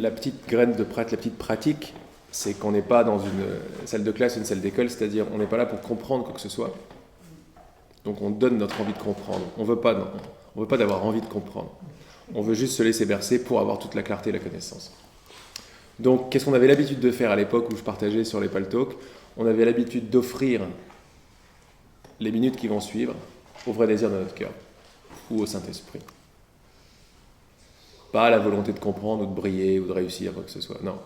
la petite graine de pratique, la petite pratique, c'est qu'on n'est pas dans une salle de classe, une salle d'école, c'est-à-dire on n'est pas là pour comprendre quoi que ce soit. Donc on donne notre envie de comprendre. On veut pas d'avoir envie de comprendre. On veut juste se laisser bercer pour avoir toute la clarté et la connaissance. Donc qu'est-ce qu'on avait l'habitude de faire à l'époque où je partageais sur les Paltalks? On avait l'habitude d'offrir les minutes qui vont suivre au vrai désir de notre cœur ou au Saint-Esprit. Pas à la volonté de comprendre ou de briller ou de réussir, quoi que ce soit. Non,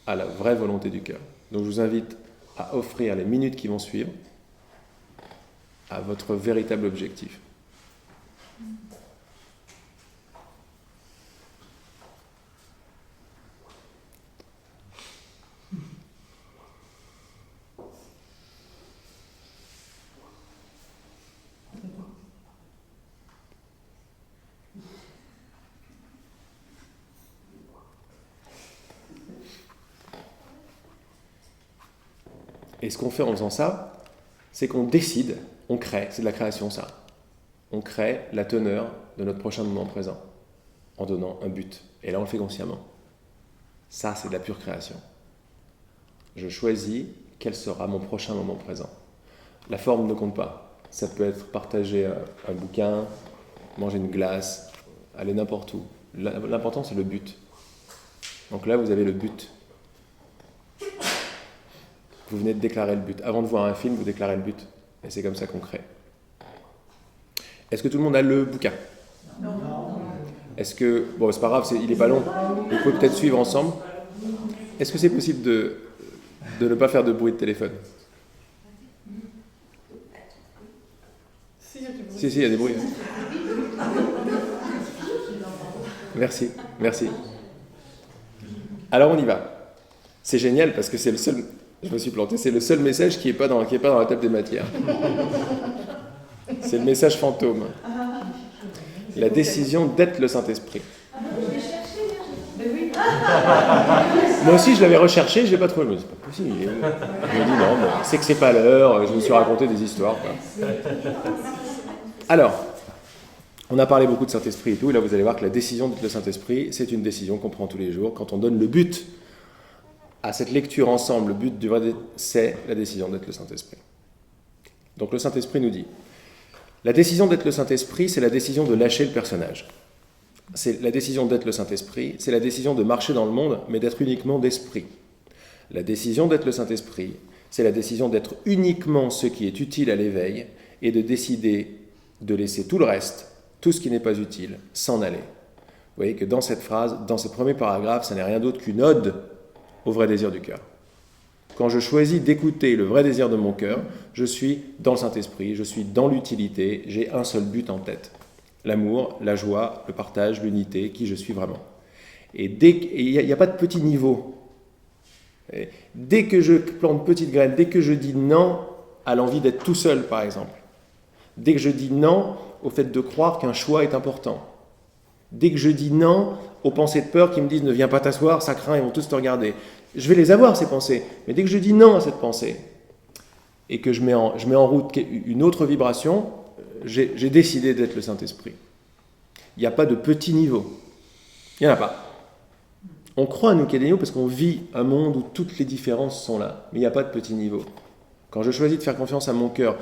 à la vraie volonté du cœur. Donc je vous invite à offrir les minutes qui vont suivre à votre véritable objectif. Et ce qu'on fait en faisant ça, c'est qu'on décide, on crée, c'est de la création ça. On crée la teneur de notre prochain moment présent en donnant un but. Et là, on le fait consciemment. Ça, c'est de la pure création. Je choisis quel sera mon prochain moment présent. La forme ne compte pas. Ça peut être partager un bouquin, manger une glace, aller n'importe où. L'important, c'est le but. Donc là, vous avez le but. Vous venez de déclarer le but. Avant de voir un film, vous déclarez le but. Et c'est comme ça qu'on crée. Est-ce que tout le monde a le bouquin? Non. Est-ce que... Bon, c'est pas grave, il n'est pas long. Vous pouvez peut-être suivre ensemble. Est-ce que c'est possible de ne pas faire de bruit de téléphone? Si, il y a des bruits. Merci. Alors, on y va. C'est génial parce que c'est le seul... Je me suis planté, c'est le seul message qui n'est pas dans la table des matières. C'est le message fantôme. La décision d'être le Saint-Esprit. Moi aussi, je l'avais recherché, je l'ai pas trouvé. Je me dis, c'est pas possible, il est où? Je me dis, non, bon, c'est que c'est pas l'heure, je me suis raconté des histoires. Quoi. Alors, on a parlé beaucoup de Saint-Esprit et tout, et là, vous allez voir que la décision d'être le Saint-Esprit, c'est une décision qu'on prend tous les jours quand on donne le but à cette lecture ensemble. Le but du vrai, c'est la décision d'être le Saint-Esprit. Donc le Saint-Esprit nous dit, la décision d'être le Saint-Esprit, c'est la décision de lâcher le personnage. C'est la décision d'être le Saint-Esprit, c'est la décision de marcher dans le monde, mais d'être uniquement d'esprit. La décision d'être le Saint-Esprit, c'est la décision d'être uniquement ce qui est utile à l'éveil et de décider de laisser tout le reste, tout ce qui n'est pas utile, s'en aller. Vous voyez que dans cette phrase, dans ce premier paragraphe, ça n'est rien d'autre qu'une ode au vrai désir du cœur. Quand je choisis d'écouter le vrai désir de mon cœur, je suis dans le Saint-Esprit, je suis dans l'utilité, j'ai un seul but en tête. L'amour, la joie, le partage, l'unité, qui je suis vraiment. Et il n'y a pas de petit niveau. Et dès que je plante petite graine, dès que je dis non à l'envie d'être tout seul, par exemple, dès que je dis non au fait de croire qu'un choix est important, dès que je dis non aux pensées de peur qui me disent « ne viens pas t'asseoir, ça craint, ils vont tous te regarder », je vais les avoir, ces pensées. Mais dès que je dis non à cette pensée et que je mets en route une autre vibration, j'ai décidé d'être le Saint-Esprit. Il n'y a pas de petit niveau. Il n'y en a pas. On croit, nous, qu'il y a des niveaux parce qu'on vit un monde où toutes les différences sont là. Mais il n'y a pas de petit niveau. Quand je choisis de faire confiance à mon cœur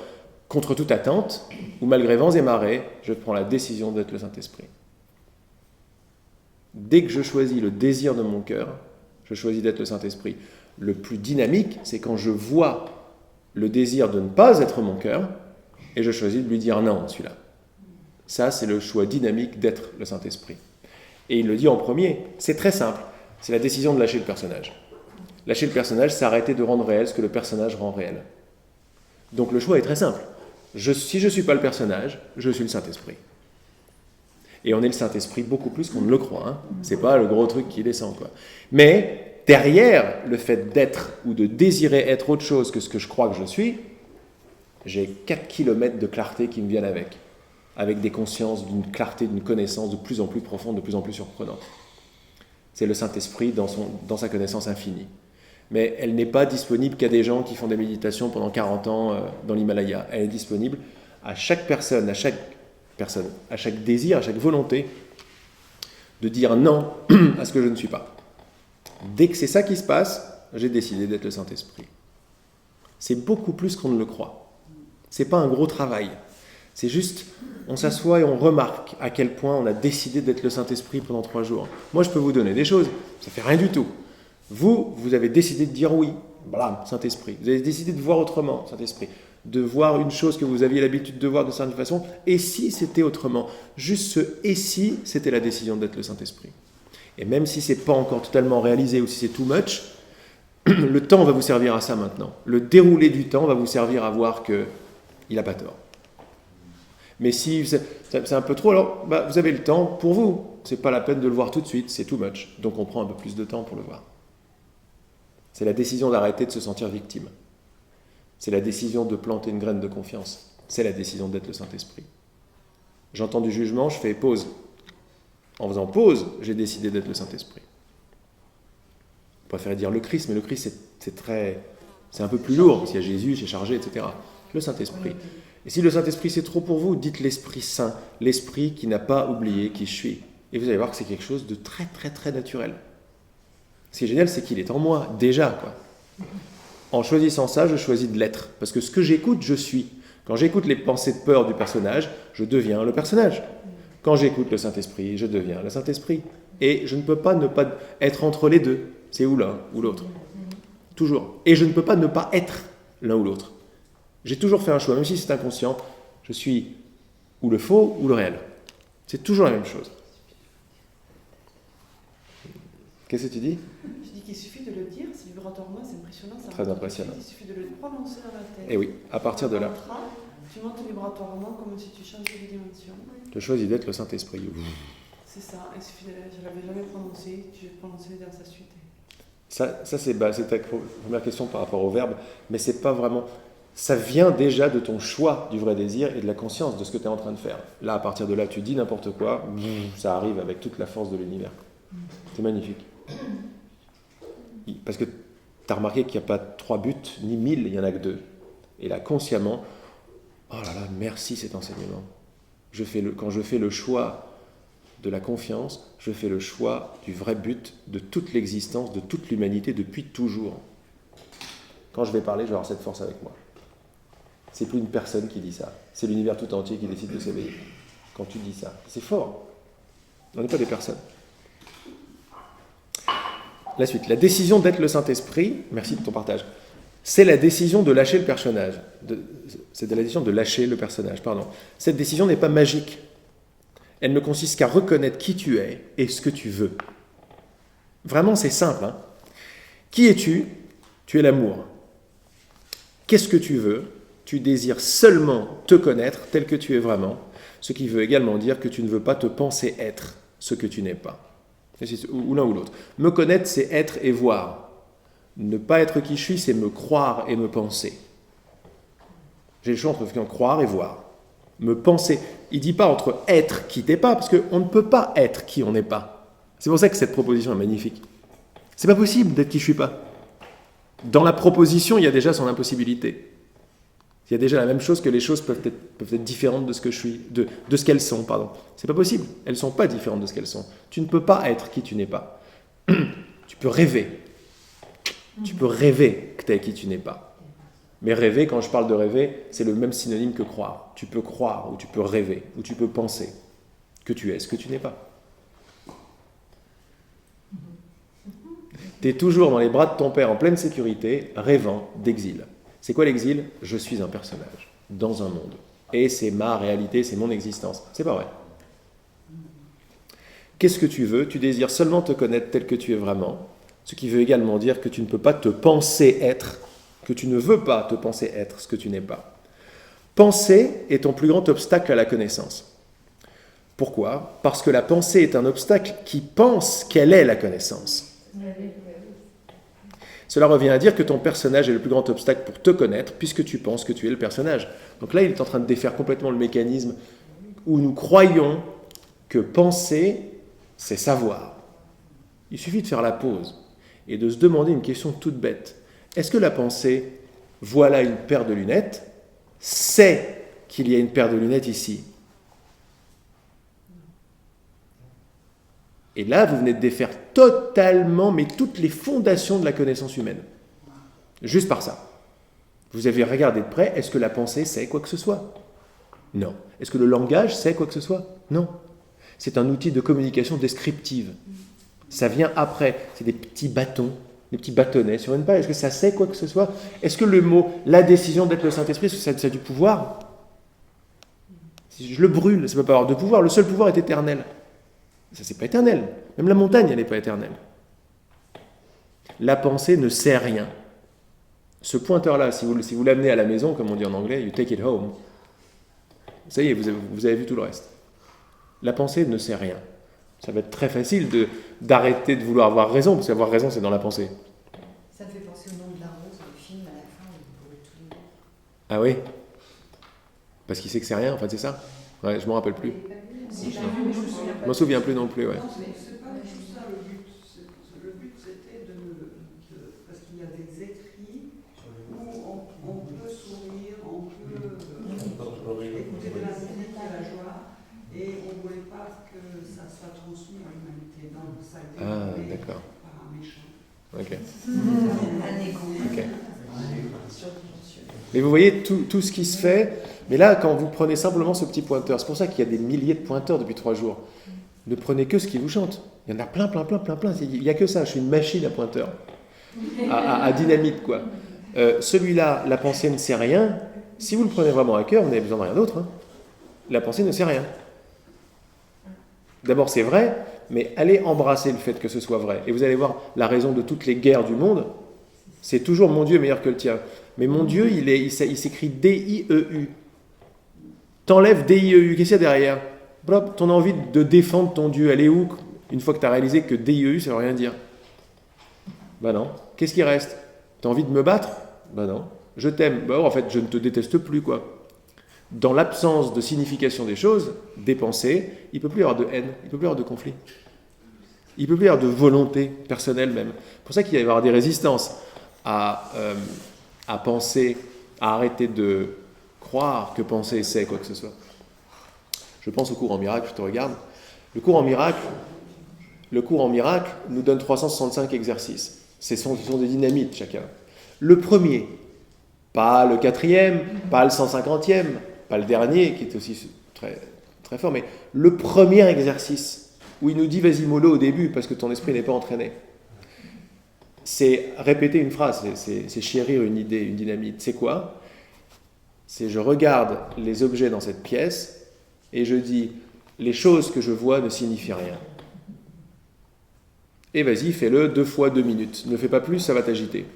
contre toute attente, ou malgré vents et marées, je prends la décision d'être le Saint-Esprit. Dès que je choisis le désir de mon cœur, je choisis d'être le Saint-Esprit. Le plus dynamique, c'est quand je vois le désir de ne pas être mon cœur, et je choisis de lui dire non, celui-là. Ça, c'est le choix dynamique d'être le Saint-Esprit. Et il le dit en premier, c'est très simple, c'est la décision de lâcher le personnage. Lâcher le personnage, c'est arrêter de rendre réel ce que le personnage rend réel. Donc le choix est très simple. Si je ne suis pas le personnage, je suis le Saint-Esprit. Et on est le Saint-Esprit beaucoup plus qu'on ne le croit. Hein. C'est pas le gros truc qui descend, quoi. Mais derrière le fait d'être ou de désirer être autre chose que ce que je crois que je suis, j'ai 4 kilomètres de clarté qui me viennent avec des consciences, d'une clarté, d'une connaissance de plus en plus profonde, de plus en plus surprenante. C'est le Saint-Esprit dans sa connaissance infinie. Mais elle n'est pas disponible qu'à des gens qui font des méditations pendant 40 ans dans l'Himalaya. Elle est disponible à chaque personne, à chaque désir, à chaque volonté de dire non à ce que je ne suis pas. Dès que c'est ça qui se passe, j'ai décidé d'être le Saint-Esprit. C'est beaucoup plus qu'on ne le croit. C'est pas un gros travail. C'est juste, on s'assoit et on remarque à quel point on a décidé d'être le Saint-Esprit pendant 3 jours. Moi, je peux vous donner des choses, ça fait rien du tout. Vous avez décidé de dire oui, voilà, Saint-Esprit. Vous avez décidé de voir autrement, Saint-Esprit. De voir une chose que vous aviez l'habitude de voir de certaine façon, et si c'était autrement. Juste ce « et si », c'était la décision d'être le Saint-Esprit. Et même si ce n'est pas encore totalement réalisé ou si c'est too much, le temps va vous servir à ça maintenant. Le déroulé du temps va vous servir à voir qu'il n'a pas tort. Mais si c'est un peu trop, alors vous avez le temps pour vous. Ce n'est pas la peine de le voir tout de suite, c'est too much. Donc on prend un peu plus de temps pour le voir. C'est la décision d'arrêter de se sentir victime. C'est la décision de planter une graine de confiance. C'est la décision d'être le Saint-Esprit. J'entends du jugement, je fais pause. En faisant pause, j'ai décidé d'être le Saint-Esprit. Je préférais dire le Christ, mais le Christ, c'est un peu plus lourd. S'il y a Jésus, c'est chargé, etc. Le Saint-Esprit. Et si le Saint-Esprit, c'est trop pour vous, dites l'Esprit Saint, l'Esprit qui n'a pas oublié qui je suis. Et vous allez voir que c'est quelque chose de très, très, très naturel. Ce qui est génial, c'est qu'il est en moi, déjà, quoi. En choisissant ça, je choisis de l'être. Parce que ce que j'écoute, je suis. Quand j'écoute les pensées de peur du personnage, je deviens le personnage. Quand j'écoute le Saint-Esprit, je deviens le Saint-Esprit. Et je ne peux pas ne pas être entre les deux. C'est ou l'un ou l'autre. Toujours. Et je ne peux pas ne pas être l'un ou l'autre. J'ai toujours fait un choix, même si c'est inconscient. Je suis ou le faux ou le réel. C'est toujours la même chose. Qu'est-ce que tu dis ? Je dis qu'il suffit de le dire, c'est vibratoirement, c'est impressionnant. Ça Très impressionnant. Il suffit de le prononcer dans la tête. Et oui, à partir de là. Tu montes vibratoirement comme si tu changeais de dimension. Je choisis d'être le Saint-Esprit. C'est ça, il suffit de... Je ne l'avais jamais prononcé, tu prononçais dans sa suite. Ça c'est ta première question par rapport au verbe, mais c'est pas vraiment... Ça vient déjà de ton choix du vrai désir et de la conscience de ce que tu es en train de faire. Là, à partir de là, tu dis n'importe quoi, ça arrive avec toute la force de l'univers. C'est magnifique. Parce que tu as remarqué qu'il n'y a pas 3 buts, ni 1000, il n'y en a que 2. Et là, consciemment, oh là là, merci cet enseignement. Quand je fais le choix de la confiance, je fais le choix du vrai but de toute l'existence, de toute l'humanité depuis toujours. Quand je vais parler, je vais avoir cette force avec moi. C'est plus une personne qui dit ça, c'est l'univers tout entier qui décide de s'éveiller. Quand tu dis ça, c'est fort. On n'est pas des personnes. La suite, la décision d'être le Saint-Esprit, merci de ton partage, c'est la décision de lâcher le personnage. C'est la décision de lâcher le personnage, pardon. Cette décision n'est pas magique. Elle ne consiste qu'à reconnaître qui tu es et ce que tu veux. Vraiment, c'est simple. Hein. Qui es-tu ? Tu es l'amour. Qu'est-ce que tu veux ? Tu désires seulement te connaître tel que tu es vraiment, ce qui veut également dire que tu ne veux pas te penser être ce que tu n'es pas. Ou l'un ou l'autre. Me connaître, c'est être et voir. Ne pas être qui je suis, c'est me croire et me penser. J'ai le choix entre croire et voir. Me penser. Il ne dit pas entre être qui t'es pas, parce qu'on ne peut pas être qui on n'est pas. C'est pour ça que cette proposition est magnifique. C'est pas possible d'être qui je suis pas. Dans la proposition, il y a déjà son impossibilité. Il y a déjà la même chose que les choses peuvent être différentes de ce que je suis, de ce qu'elles sont, pardon. C'est pas possible. Elles ne sont pas différentes de ce qu'elles sont. Tu ne peux pas être qui tu n'es pas. Tu peux rêver. Tu peux rêver que tu es qui tu n'es pas. Mais rêver, quand je parle de rêver, c'est le même synonyme que croire. Tu peux croire, ou tu peux rêver, ou tu peux penser que tu es ce que tu n'es pas. Tu es toujours dans les bras de ton père en pleine sécurité, rêvant d'exil. C'est quoi l'exil ? Je suis un personnage dans un monde. Et c'est ma réalité, c'est mon existence. C'est pas vrai. Qu'est-ce que tu veux ? Tu désires seulement te connaître tel que tu es vraiment, ce qui veut également dire que tu ne peux pas te penser être, que tu ne veux pas te penser être ce que tu n'es pas. Penser est ton plus grand obstacle à la connaissance. Pourquoi ? Parce que la pensée est un obstacle qui pense qu'elle est la connaissance. Cela revient à dire que ton personnage est le plus grand obstacle pour te connaître, puisque tu penses que tu es le personnage. Donc là, il est en train de défaire complètement le mécanisme où nous croyons que penser, c'est savoir. Il suffit de faire la pause et de se demander une question toute bête. Est-ce que la pensée, voilà une paire de lunettes, sait qu'il y a une paire de lunettes ici ? Et là, vous venez de défaire totalement, mais toutes les fondations de la connaissance humaine. Juste par ça. Vous avez regardé de près, est-ce que la pensée sait quoi que ce soit? Non. Est-ce que le langage sait quoi que ce soit? Non. C'est un outil de communication descriptive. Ça vient après. C'est des petits bâtons, des petits bâtonnets sur une page. Est-ce que ça sait quoi que ce soit? Est-ce que le mot, la décision d'être le Saint-Esprit, est-ce que ça a du pouvoir? Si je le brûle, ça ne peut pas avoir de pouvoir. Le seul pouvoir est éternel. Ça, c'est pas éternel. Même la montagne, elle n'est pas éternelle. La pensée ne sait rien. Ce pointeur-là, si vous l'amenez à la maison, comme on dit en anglais, you take it home, ça y est, vous avez vu tout le reste. La pensée ne sait rien. Ça va être très facile d'arrêter de vouloir avoir raison, parce qu'avoir raison, c'est dans la pensée. Ça me fait penser au nom de la rose, le film à la fin, où il brûle tous les mots. Ah oui? Parce qu'il sait que c'est rien, en fait, c'est ça? Ouais, je ne m'en rappelle plus. Si, j'ai vu, mais je me souviens Je pas. m'en souviens plus non plus, ouais. Non, c'est pas du tout ça le but. Le but, c'était parce qu'il y a des écrits où on peut sourire, on peut écouter de la musique à la joie, et on ne voulait pas que ça soit transmis à l'humanité. Donc, ça a été volé D'accord. par un méchant. Ok. Un égo. Ok. Mais vous voyez tout ce qui se fait. Mais là, quand vous prenez simplement ce petit pointeur, c'est pour ça qu'il y a des milliers de pointeurs depuis 3 jours. Ne prenez que ce qui vous chante. Il y en a plein. Il n'y a que ça. Je suis une machine à pointeur. À dynamite, quoi. Celui-là, la pensée ne sait rien. Si vous le prenez vraiment à cœur, vous n'avez besoin de rien d'autre. Hein. La pensée ne sait rien. D'abord, c'est vrai, mais allez embrasser le fait que ce soit vrai. Et vous allez voir la raison de toutes les guerres du monde. C'est toujours mon Dieu est meilleur que le tien. Mais mon Dieu, il s'écrit D-I-E-U. T'enlèves D-I-E-U, qu'est-ce qu'il y a derrière? Ton envie de défendre ton Dieu, elle est où? Une fois que tu as réalisé que D-I-E-U, ça ne veut rien dire. Ben non. Qu'est-ce qui reste? Tu as envie de me battre? Ben non. Je t'aime. Ben en fait, je ne te déteste plus, quoi. Dans l'absence de signification des choses, des pensées, il ne peut plus y avoir de haine, il ne peut plus y avoir de conflit. Il ne peut plus y avoir de volonté personnelle même. C'est pour ça qu'il va y avoir des résistances à penser, à arrêter de croire que penser c'est quoi que ce soit. Je pense au cours en miracle, je te regarde. Le cours en miracle nous donne 365 exercices. Ce sont des dynamites chacun. Le premier, pas le 4e, pas le 150e, pas le dernier qui est aussi très, très fort, mais le premier exercice où il nous dit vas-y mollo au début parce que ton esprit n'est pas entraîné. C'est répéter une phrase, c'est chérir une idée, une dynamite. C'est quoi? C'est je regarde les objets dans cette pièce et je dis les choses que je vois ne signifient rien. Et vas-y, fais-le 2 fois 2 minutes. Ne fais pas plus, ça va t'agiter.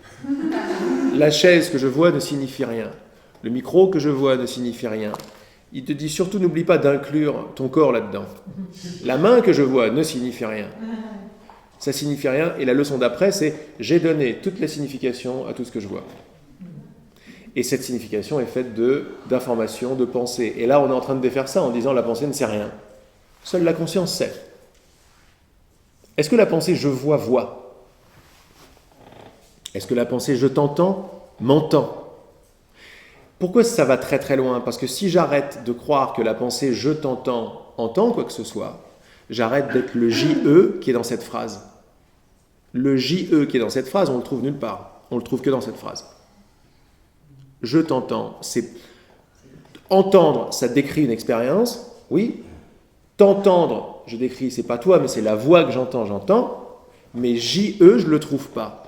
La chaise que je vois ne signifie rien. Le micro que je vois ne signifie rien. Il te dit surtout n'oublie pas d'inclure ton corps là-dedans. La main que je vois ne signifie rien. Ça signifie rien. Et la leçon d'après, c'est j'ai donné toute la signification à tout ce que je vois. Et cette signification est faite d'informations, de pensées. Et là, on est en train de défaire ça en disant la pensée ne sait rien. Seule la conscience sait. Est-ce que la pensée je vois, voit? Est-ce que la pensée je t'entends, m'entend? Pourquoi ça va très très loin? Parce que si j'arrête de croire que la pensée je t'entends entend quoi que ce soit, j'arrête d'être le JE qui est dans cette phrase. Le JE qui est dans cette phrase, on le trouve nulle part. On le trouve que dans cette phrase. Je t'entends, c'est entendre, ça décrit une expérience, oui. T'entendre, je décris, c'est pas toi, mais c'est la voix que j'entends, mais JE, je ne le trouve pas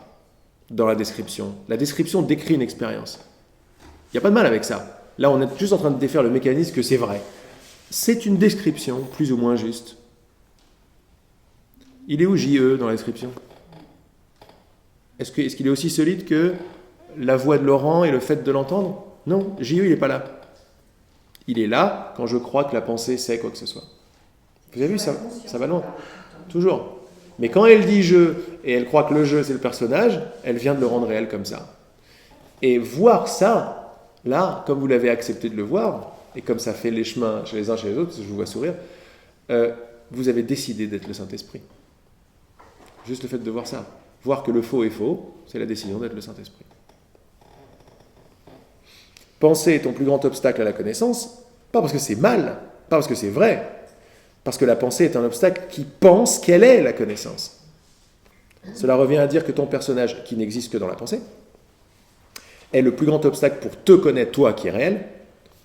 dans la description. La description décrit une expérience. Il n'y a pas de mal avec ça. Là, on est juste en train de défaire le mécanisme que c'est vrai. C'est une description, plus ou moins juste. Il est où JE dans la description? Est-ce qu'il est aussi solide que la voix de Laurent et le fait de l'entendre? Non, JE, il n'est pas là. Il est là quand je crois que la pensée sait quoi que ce soit. Vous avez vu, ça va loin. Toujours. Mais quand elle dit je, et elle croit que le je, c'est le personnage, elle vient de le rendre réel comme ça. Et voir ça, là, comme vous l'avez accepté de le voir, et comme ça fait les chemins chez les uns chez les autres, je vous vois sourire, vous avez décidé d'être le Saint-Esprit. Juste le fait de voir ça. Voir que le faux est faux, c'est la décision d'être le Saint-Esprit. Penser est ton plus grand obstacle à la connaissance, pas parce que c'est mal, pas parce que c'est vrai, Parce que la pensée est un obstacle qui pense qu'elle est la connaissance. Cela revient à dire que ton personnage, qui n'existe que dans la pensée, est le plus grand obstacle pour te connaître, toi qui es réel,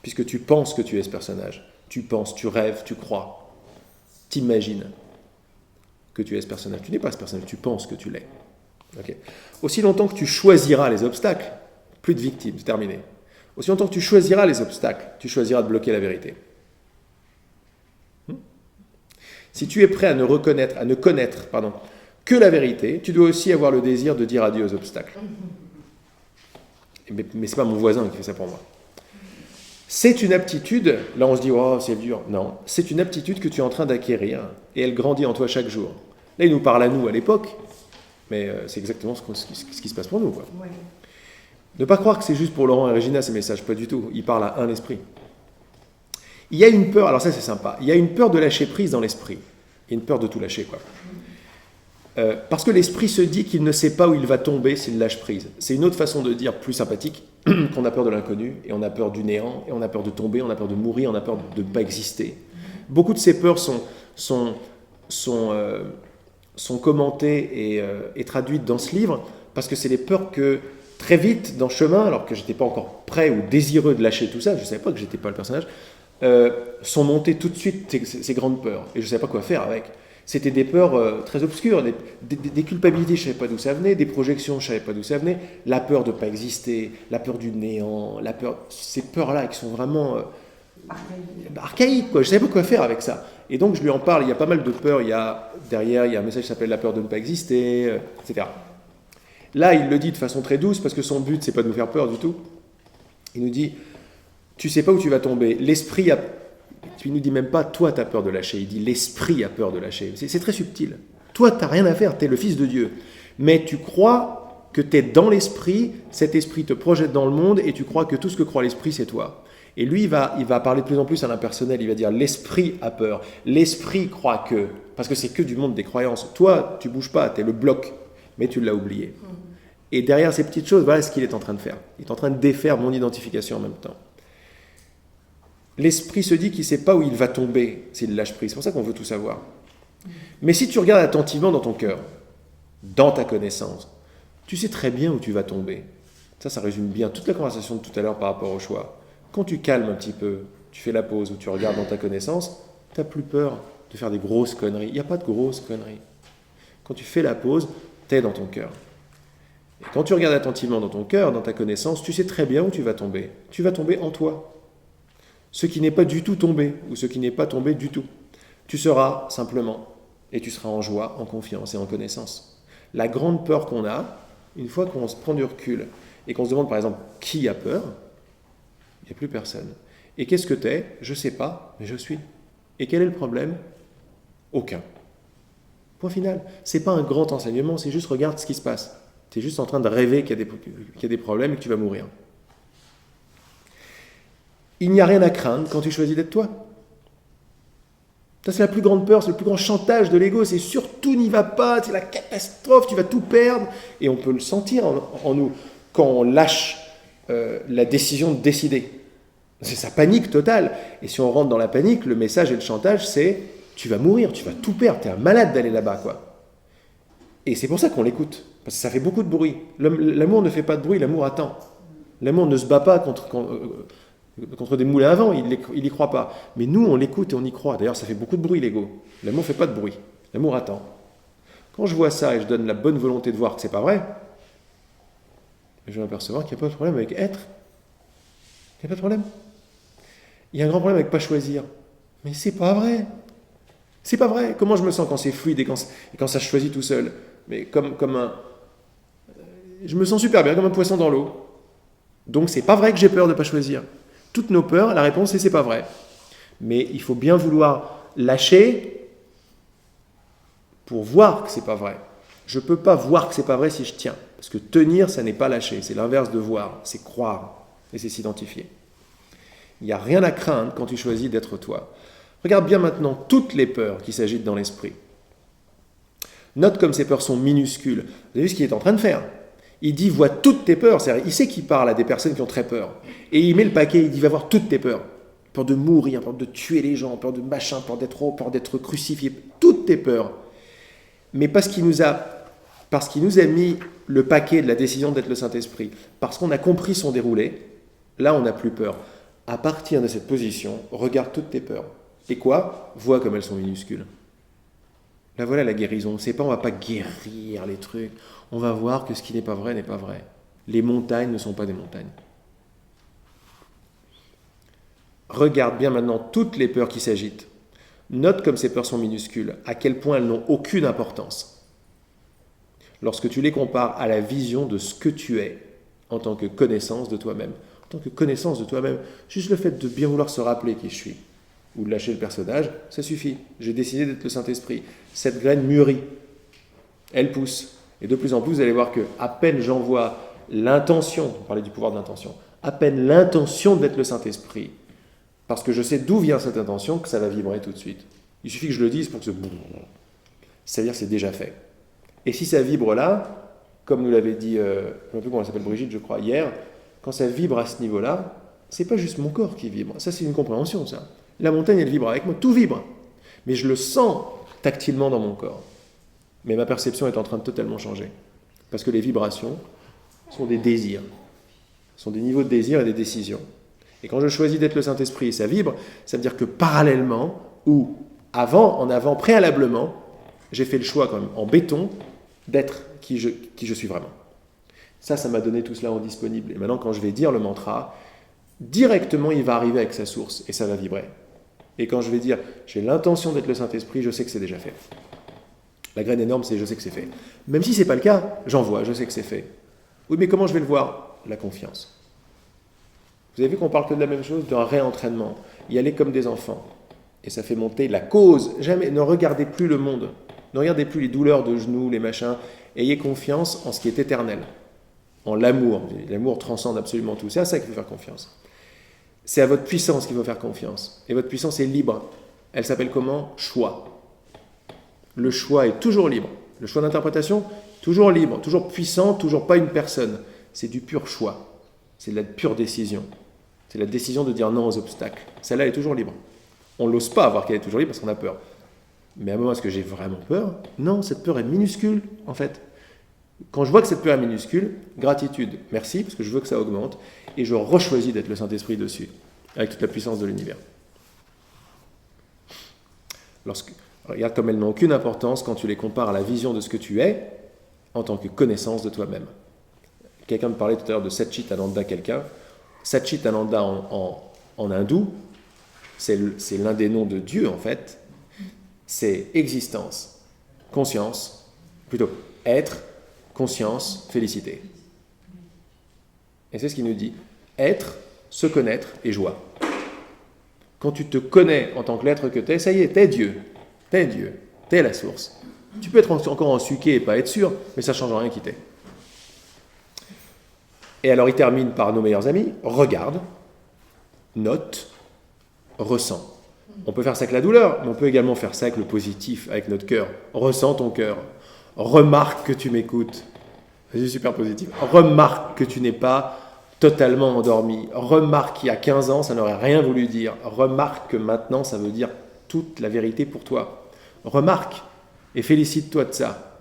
puisque tu penses que tu es ce personnage. Tu penses, tu rêves, tu crois, t'imagines que tu es ce personnage. Tu n'es pas ce personnage, tu penses que tu l'es. Okay. Aussi longtemps que tu choisiras les obstacles, plus de victimes, c'est terminé. Aussi longtemps que tu choisiras les obstacles, tu choisiras de bloquer la vérité. Si tu es prêt à ne connaître que la vérité, tu dois aussi avoir le désir de dire adieu aux obstacles. Mais ce n'est pas mon voisin qui fait ça pour moi. C'est une aptitude, là on se dit, oh c'est dur. Non, c'est une aptitude que tu es en train d'acquérir et elle grandit en toi chaque jour. Là il nous parle à nous à l'époque, mais c'est exactement ce qui se passe pour nous. Quoi. Ouais. Ne pas croire que c'est juste pour Laurent et Régina ces messages, pas du tout. Il parle à un esprit. Il y a une peur, alors ça c'est sympa, il y a une peur de lâcher prise dans l'esprit. Il y a une peur de tout lâcher, quoi. Parce que l'esprit se dit qu'il ne sait pas où il va tomber s'il lâche prise. C'est une autre façon de dire plus sympathique, qu'on a peur de l'inconnu, et on a peur du néant, et on a peur de tomber, on a peur de mourir, on a peur de ne pas exister. Beaucoup de ces peurs sont commentées et traduites dans ce livre, parce que c'est des peurs que, très vite, dans le chemin, alors que je n'étais pas encore prêt ou désireux de lâcher tout ça, je ne savais pas que je n'étais pas le personnage, sont montées tout de suite ces grandes peurs, et je ne savais pas quoi faire avec. C'était des peurs très obscures, des culpabilités, je ne savais pas d'où ça venait, des projections, je ne savais pas d'où ça venait, la peur de ne pas exister, la peur du néant, ces peurs-là qui sont vraiment archaïques, quoi. Je ne savais pas quoi faire avec ça. Et donc je lui en parle, il y a pas mal de peurs, derrière il y a un message qui s'appelle la peur de ne pas exister, etc. Là, il le dit de façon très douce, parce que son but, c'est pas de nous faire peur du tout. Il nous dit, tu sais pas où tu vas tomber, l'esprit a... Il ne nous dit même pas, toi, tu as peur de lâcher. Il dit, l'esprit a peur de lâcher. C'est très subtil. Toi, tu n'as rien à faire, tu es le Fils de Dieu. Mais tu crois que tu es dans l'esprit, cet esprit te projette dans le monde, et tu crois que tout ce que croit l'esprit, c'est toi. Et lui, il va parler de plus en plus à l'impersonnel. Il va dire, l'esprit a peur. L'esprit croit que... Parce que c'est que du monde des croyances. Toi, tu bouges pas, tu es le bloc, mais tu l'as oublié. Et derrière ces petites choses, voilà ce qu'il est en train de faire. Il est en train de défaire mon identification en même temps. L'esprit se dit qu'il ne sait pas où il va tomber s'il lâche prise. C'est pour ça qu'on veut tout savoir. Mais si tu regardes attentivement dans ton cœur, dans ta connaissance, tu sais très bien où tu vas tomber. Ça résume bien toute la conversation de tout à l'heure par rapport au choix. Quand tu calmes un petit peu, tu fais la pause ou tu regardes dans ta connaissance, tu n'as plus peur de faire des grosses conneries. Il n'y a pas de grosses conneries. Quand tu fais la pause, tu es dans ton cœur. Et quand tu regardes attentivement dans ton cœur, dans ta connaissance, tu sais très bien où tu vas tomber. Tu vas tomber en toi. Ce qui n'est pas du tout tombé, ou ce qui n'est pas tombé du tout. Tu seras simplement, et tu seras en joie, en confiance et en connaissance. La grande peur qu'on a, une fois qu'on se prend du recul, et qu'on se demande par exemple, qui a peur? Il n'y a plus personne. Et qu'est-ce que t'es? Je ne sais pas, mais je suis. Et quel est le problème? Aucun. Point final. Ce n'est pas un grand enseignement, c'est juste regarde ce qui se passe. Tu es juste en train de rêver qu'il y a des problèmes et que tu vas mourir. Il n'y a rien à craindre quand tu choisis d'être toi. Ça, c'est la plus grande peur, c'est le plus grand chantage de l'ego. C'est surtout n'y va pas, c'est la catastrophe, tu vas tout perdre. Et on peut le sentir en nous quand on lâche la décision de décider. C'est sa panique totale. Et si on rentre dans la panique, le message et le chantage, c'est tu vas mourir, tu vas tout perdre, tu es un malade d'aller là-bas, quoi. Et c'est pour ça qu'on l'écoute, parce que ça fait beaucoup de bruit. L'amour ne fait pas de bruit, l'amour attend. L'amour ne se bat pas contre des moulins à vent, il n'y croit pas. Mais nous, on l'écoute et on y croit. D'ailleurs, ça fait beaucoup de bruit, l'ego. L'amour ne fait pas de bruit. L'amour attend. Quand je vois ça et je donne la bonne volonté de voir que ce n'est pas vrai, je vais m'apercevoir qu'il n'y a pas de problème avec être. Il n'y a pas de problème. Il y a un grand problème avec pas choisir. Mais c'est pas vrai. C'est pas vrai. Comment je me sens quand c'est fluide et quand ça choisit tout seul? Mais comme un... Je me sens super bien, comme un poisson dans l'eau. Donc c'est pas vrai que j'ai peur de ne pas choisir. Toutes nos peurs, la réponse c'est pas vrai. Mais il faut bien vouloir lâcher pour voir que c'est pas vrai. Je peux pas voir que c'est pas vrai si je tiens. Parce que tenir, ça n'est pas lâcher. C'est l'inverse de voir. C'est croire. Et c'est s'identifier. Il n'y a rien à craindre quand tu choisis d'être toi. Regarde bien maintenant toutes les peurs qui s'agitent dans l'esprit. Note comme ces peurs sont minuscules. Vous avez vu ce qu'il est en train de faire? Il dit, vois toutes tes peurs. C'est-à-dire, il sait qu'il parle à des personnes qui ont très peur. Et il met le paquet, il dit, va voir toutes tes peurs. peur de mourir, peur de tuer les gens, peur de machin, peur d'être crucifié, toutes tes peurs. Mais parce qu'il nous a mis le paquet de la décision d'être le Saint-Esprit, parce qu'on a compris son déroulé, là on n'a plus peur. À partir de cette position, regarde toutes tes peurs. Et quoi? Vois comme elles sont minuscules. Là voilà la guérison. C'est pas on va pas guérir les trucs. On va voir que ce qui n'est pas vrai n'est pas vrai. Les montagnes ne sont pas des montagnes. Regarde bien maintenant toutes les peurs qui s'agitent. Note comme ces peurs sont minuscules, à quel point elles n'ont aucune importance. Lorsque tu les compares à la vision de ce que tu es en tant que connaissance de toi-même. En tant que connaissance de toi-même, juste le fait de bien vouloir se rappeler qui je suis, ou de lâcher le personnage, ça suffit. J'ai décidé d'être le Saint-Esprit. Cette graine mûrit, elle pousse. Et de plus en plus, vous allez voir que à peine j'envoie l'intention, on parlait du pouvoir de l'intention, à peine l'intention d'être le Saint-Esprit, parce que je sais d'où vient cette intention, que ça va vibrer tout de suite. Il suffit que je le dise pour que c'est-à-dire que c'est déjà fait. Et si ça vibre là, comme nous l'avait dit, je ne sais plus comment elle s'appelle, Brigitte, je crois, hier, quand ça vibre à ce niveau-là, c'est pas juste mon corps qui vibre. Ça, c'est une compréhension, ça. La montagne, elle vibre avec moi, tout vibre. Mais je le sens tactilement dans mon corps. Mais ma perception est en train de totalement changer. Parce que les vibrations sont des désirs. Ce sont des niveaux de désir et des décisions. Et quand je choisis d'être le Saint-Esprit et ça vibre, ça veut dire que parallèlement, ou préalablement, j'ai fait le choix quand même, en béton, d'être qui je suis vraiment. Ça m'a donné tout cela en disponible. Et maintenant, quand je vais dire le mantra, directement, il va arriver avec sa source et ça va vibrer. Et quand je vais dire, j'ai l'intention d'être le Saint-Esprit, je sais que c'est déjà fait. La graine énorme, c'est je sais que c'est fait. Même si ce n'est pas le cas, j'envoie, je sais que c'est fait. Oui, mais comment je vais le voir? La confiance. Vous avez vu qu'on parle que de la même chose, d'un réentraînement. Y aller comme des enfants. Et ça fait monter la cause. Jamais, ne regardez plus le monde. Ne regardez plus les douleurs de genoux, les machins. Ayez confiance en ce qui est éternel. En l'amour. L'amour transcende absolument tout. C'est à ça qu'il faut faire confiance. C'est à votre puissance qu'il faut faire confiance. Et votre puissance est libre. Elle s'appelle comment? Choix. Le choix est toujours libre. Le choix d'interprétation, toujours libre, toujours puissant, toujours pas une personne. C'est du pur choix. C'est de la pure décision. C'est la décision de dire non aux obstacles. Celle-là est toujours libre. On n'ose pas avoir qu'elle est toujours libre parce qu'on a peur. Mais à un moment, est-ce que j'ai vraiment peur? Non, cette peur est minuscule, en fait. Quand je vois que cette peur est minuscule, gratitude, merci, parce que je veux que ça augmente, et je rechoisis d'être le Saint-Esprit dessus, avec toute la puissance de l'univers. Regarde comme elles n'ont aucune importance quand tu les compares à la vision de ce que tu es en tant que connaissance de toi-même. Quelqu'un me parlait tout à l'heure de Satchitananda, quelqu'un. Satchitananda en hindou, c'est l'un des noms de Dieu, en fait. C'est existence, conscience, plutôt être, conscience, félicité. Et c'est ce qu'il nous dit. Être, se connaître et joie. Quand tu te connais en tant que l'être que tu es, ça y est, t'es Dieu. T'es Dieu. T'es la source. Tu peux être encore en suqué et pas être sûr, mais ça ne change rien qui t'es. Et alors il termine par nos meilleurs amis. Regarde, note, ressens. On peut faire ça avec la douleur, mais on peut également faire ça avec le positif, avec notre cœur. Ressens ton cœur. Remarque que tu m'écoutes. C'est super positif. Remarque que tu n'es pas totalement endormi. Remarque qu'il y a 15 ans, ça n'aurait rien voulu dire. Remarque que maintenant, ça veut dire toute la vérité pour toi. Remarque et félicite-toi de ça.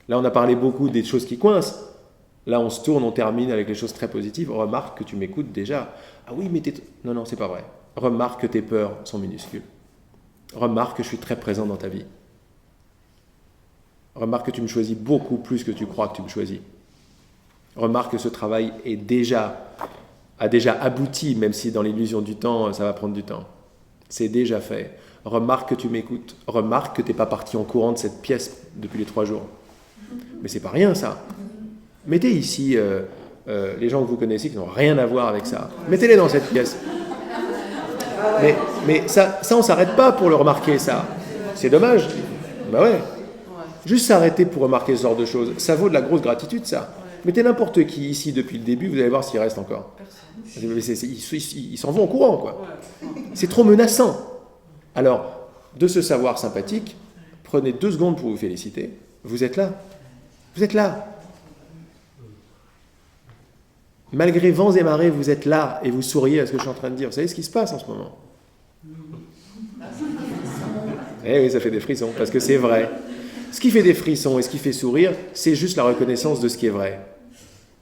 Là, on a parlé beaucoup des choses qui coincent. Là, on se tourne, on termine avec les choses très positives. Remarque que tu m'écoutes déjà. Ah oui, mais non, c'est pas vrai. Remarque que tes peurs sont minuscules. Remarque que je suis très présent dans ta vie. Remarque que tu me choisis beaucoup plus que tu crois que tu me choisis. Remarque que ce travail a déjà abouti, même si dans l'illusion du temps, ça va prendre du temps. C'est déjà fait. Remarque que tu m'écoutes. Remarque que tu n'es pas parti en courant de cette pièce depuis les 3 jours. Mais c'est pas rien, ça. Mettez ici les gens que vous connaissez qui n'ont rien à voir avec ça. Mettez-les dans cette pièce. Mais ça on ne s'arrête pas pour le remarquer, ça. C'est dommage. Ben ouais. Juste s'arrêter pour remarquer ce genre de choses, ça vaut de la grosse gratitude, ça. Mettez n'importe qui ici depuis le début, vous allez voir s'il reste encore. Ils s'en vont en courant, quoi. C'est trop menaçant. Alors, de ce savoir sympathique, prenez 2 secondes pour vous féliciter. Vous êtes là. Vous êtes là. Malgré vents et marées, vous êtes là et vous souriez à ce que je suis en train de dire. Vous savez ce qui se passe en ce moment? Eh oui, ça fait des frissons, parce que c'est vrai. Ce qui fait des frissons et ce qui fait sourire, c'est juste la reconnaissance de ce qui est vrai.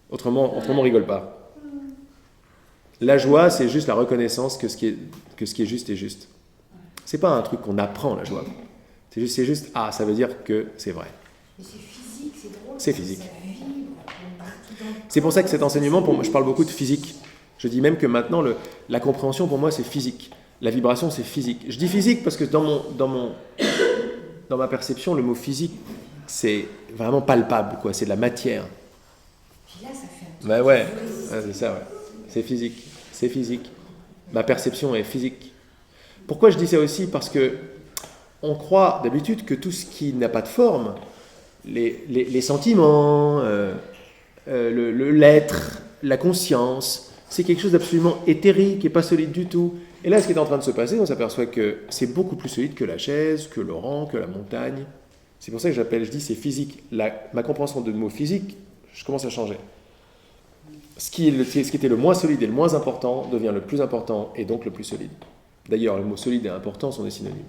Autrement, on rigole pas. La joie, c'est juste la reconnaissance que ce qui est juste est juste. C'est pas un truc qu'on apprend, la joie. C'est juste, ah, ça veut dire que c'est vrai. Mais c'est physique, c'est drôle. C'est physique. Ça vibre partout dans le C'est pour ça que corps. cet enseignement, pour moi, je parle beaucoup de physique. Je dis même que maintenant, la compréhension, pour moi, c'est physique. La vibration, c'est physique. Je dis physique parce que dans ma perception, le mot physique, c'est vraiment palpable, quoi. C'est de la matière. Puis là, ça fait un truc. Ben ouais, c'est ça, ouais. C'est physique. C'est physique. Ma perception est physique. Pourquoi je dis ça aussi? Parce que on croit d'habitude que tout ce qui n'a pas de forme, les sentiments, l'être, la conscience, c'est quelque chose d'absolument éthérique et pas solide du tout. Et là, ce qui est en train de se passer, on s'aperçoit que c'est beaucoup plus solide que la chaise, que Laurent, que la montagne. C'est pour ça que je dis c'est physique. Ma compréhension de mot physique, je commence à changer. Ce qui était le moins solide et le moins important devient le plus important et donc le plus solide. D'ailleurs, le mot solide et important sont des synonymes.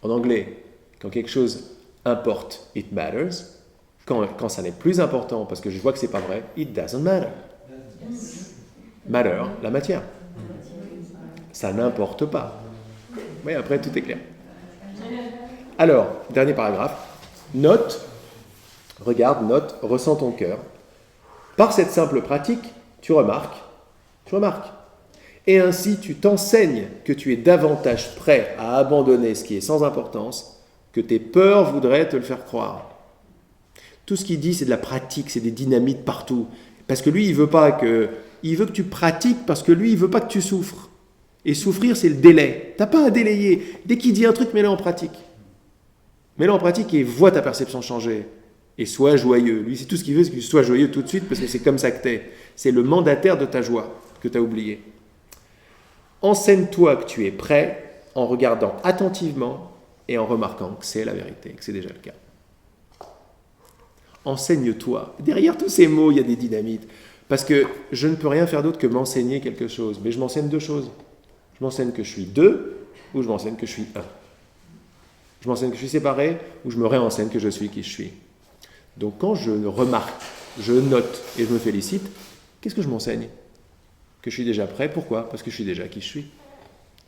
En anglais, quand quelque chose importe, it matters. Quand ça n'est plus important, parce que je vois que c'est pas vrai, it doesn't matter. Matter, la matière. Ça n'importe pas. Oui, après, tout est clair. Alors, dernier paragraphe. Note, regarde, note, ressens ton cœur. Par cette simple pratique, tu remarques. Et ainsi, tu t'enseignes que tu es davantage prêt à abandonner ce qui est sans importance que tes peurs voudraient te le faire croire. Tout ce qu'il dit, c'est de la pratique, c'est des dynamites partout. Parce que lui, il veut que tu pratiques parce que lui, il veut pas que tu souffres. Et souffrir, c'est le délai. T'as pas à délayer. Dès qu'il dit un truc, mets-le en pratique. Mets-le en pratique et vois ta perception changer. Et sois joyeux. Lui, c'est tout ce qu'il veut, c'est que tu sois joyeux tout de suite parce que c'est comme ça que t'es. C'est le mandataire de ta joie que tu as oublié. Enseigne-toi que tu es prêt en regardant attentivement et en remarquant que c'est la vérité, que c'est déjà le cas. Enseigne-toi. Derrière tous ces mots, il y a des dynamites. Parce que je ne peux rien faire d'autre que m'enseigner quelque chose. Mais je m'enseigne deux choses. Je m'enseigne que je suis deux ou je m'enseigne que je suis un. Je m'enseigne que je suis séparé ou je me réenseigne que je suis qui je suis. Donc quand je remarque, je note et je me félicite, qu'est-ce que je m'enseigne? Que je suis déjà prêt. Pourquoi? Parce que je suis déjà qui je suis.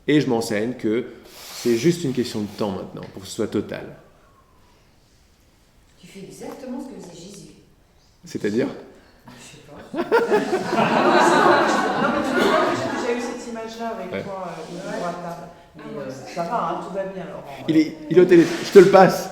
Et je m'enseigne que c'est juste une question de temps maintenant pour que ce soit total. Tu fais exactement ce que faisait Jésus. C'est-à-dire? Je sais pas. Non, mais tu vois que j'ai déjà eu cette image-là avec toi, au bout à table. Mais ça va, hein, tout va bien, Laurent. Il est au téléphone. Je te le passe.